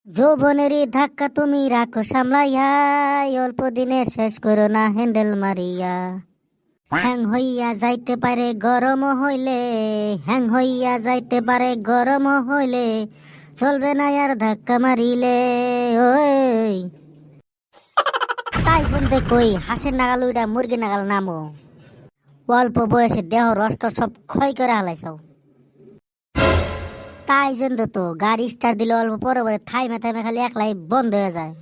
যৌবনেরই ধাক্কা তুমি রাখো সামলাইয়া, অল্প দিনে শেষ করো না হ্যান্ডেল মারিয়া। হ্যাং হইয়া যাইতে পারে গরম হইলে, হ্যাং হইয়া যাইতে পারে গরম হইলে, চলবে না আর ধাক্কা মারিলে। ওই তাই জন্যে কই হাঁসের নাগাল উইডা মুরগি নাগাল নামো। অল্প বয়সে দেহ রষ্ট সব ক্ষয় করে হালাইছাও। তাই জন্য তো গাড়ি স্টার্ট দিলে অল্প পরে পরে থাইমে থাইমে খালি একলাই বন্ধ হয়ে যায়।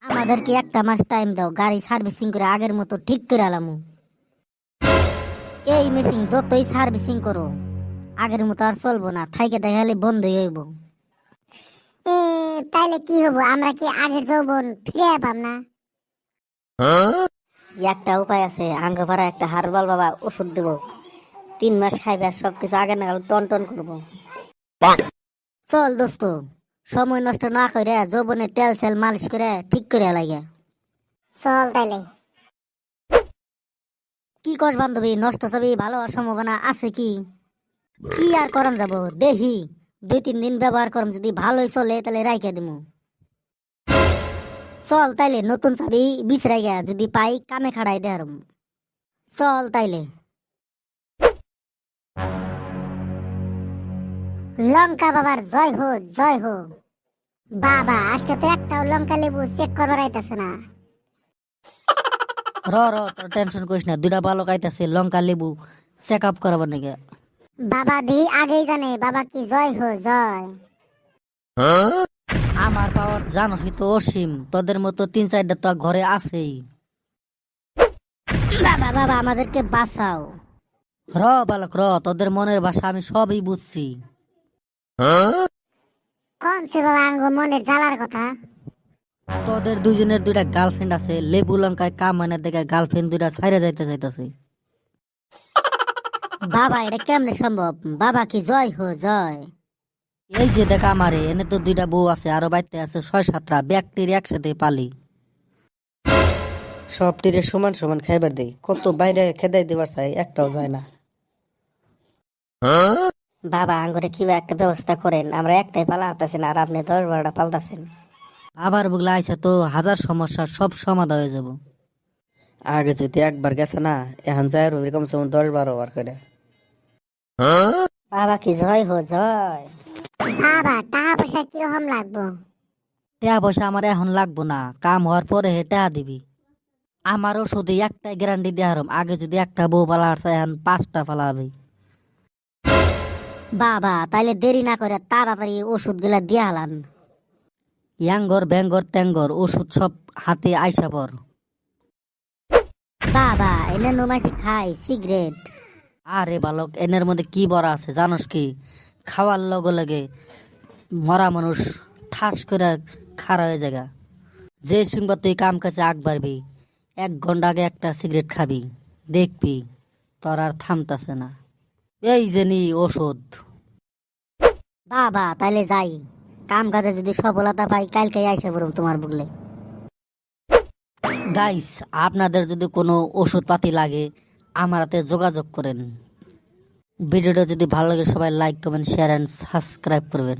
আমাদেরকে একটা মাস টাইম দাও, গাড়ি সার্ভিসিং করে আগের মতো ঠিক করে আলামু। এই মেশিন যতই সার্ভিসিং করো আগের মতো আর চলবো না, থাইকে দেখালে বন্ধই হইব। তাইলে কি হবো? আমরা কি আগের যৌবন ফিরে পাম না? একটা উপায় আছে, আঙ্গ ভাড়া একটা হারবাল বাবা ওষুধ দেবো, 3 মাস খাইবে আর সবকিছু আগের নাগাল টন টন করবো। চল দোস্ত, সময় নষ্ট না করে যৌবনে তেল সেল মালিশ করে ঠিক করে লাগে। চল তাইলে। কি কস বান্ধবী, নষ্ট ছবি ভালো হওয়ার সম্ভাবনা আছে কি? কি আর করম যাব, দেখি 2-3 দিন ব্যবহার করম, যদি ভালোই চলে তাহলে রাইখে দিমু। চল তাইলে, নতুন চাবি বিছরাই গা, যদি পাই কামে খাড়াই দেহারম। চল তাইলে। লঙ্কা বাবার জয় হো, জয় হো। বাবা আজকে তো একটাও লঙ্কা লেবু চেক করবার আইতাছে না। তোর টেনশন করিস না, 2টা ভালো খাইতেছে লঙ্কা লেবু চেক আপ করাবার নাকি। বাবা দি আগেই জানে, বাবা কি জয় হো, জয়। আমার পাওয়ার জানোসই তো অসীম, তোদের মতো 3-4টা তো ঘরে আছেই। বাবা বাবা আমাদেরকে বাঁচাও। বালক তোদের মনের ভাষা আমি সবই বুঝছি। কোন সে বাবা আঙ্গ মনের জ্বালার কথা? তোদের দুজনের 2টা গার্লফ্রেন্ড আছে, লেবু লঙ্কায় কাম মানে দেখে গার্লফ্রেন্ড 2টা ছাইরা যাইতে চাইতেছে। বাবা এটা কেমনে সম্ভব? বাবা কি জয় হো, জয়। এই যে দেখ আমারে, এনে তো 2টা বউ আছে, আরো বাইতে আছে 6-7টা, ব্যাকটেরিয়া একসাথে পালি। সব তীরে সমান সমান খাইবার দেই, কত বাইরে খেদাই দেবার চাই একটাও যায় না। বাবা আঙ্গুরে কি একটা ব্যবস্থা করেন, আমরা একটাই পালা হাঁটাছি না আর আপনি 10-12টা পালতাছেন। আবার বুগলা আইসা তো হাজার সমস্যা সব সমাধান হয়ে যাব। আগে যদি একবার গেছে না, এখন যায় রবি কমসে কম 10-12 বার করে। বাবা কি জয় হো, জয়। বাবা টাকা পয়সা কিরকম লাগবো? টাকা পয়সা আমার এখন লাগবো না, কাম হওয়ার পরে হে টাকা দিবি। আমারও শুধু একটাই গ্যারান্টি দেওয়া হারম, আগে যদি একটা বউ পালা হারছে এখন 5টা পালা হবে। বাবা তাইলে দেরি না করে তাড়াতাড়ি ওষুধ গুলা দিয়া হালান। ইয়াঙ্গর ব্যাঙ্গর ট্যাঙ্গর ওষুধ সব হাতে আইসা পর। বাবা এনে নুমাইছি খাই সিগারেট। আরে বালক, এনের মধ্যে কি বড়া আছে জানোস কি? খাওয়ার লগে লগে মরা মানুষ ঠাস করে খাড়া হয়ে জায়গা। যে সঙ্গে তুই কাম কাছে আগ বাড়বি, 1 ঘন্টা আগে একটা সিগারেট খাবি, দেখবি তোর আর থামতাছে না। এই যে নি ওষুধ। বাবা তাইলে যাই, কাম কাজে যদি সফলতা পাই কালকে আইসা পড়ুম তোমার বুগলে। গাইস, আপনাদের যদি কোনো ওষুধ পাতি লাগে আমার হাতে যোগাযোগ করেন। ভিডিওটা যদি ভালো লাগে সবাই like comment share and subscribe করবেন।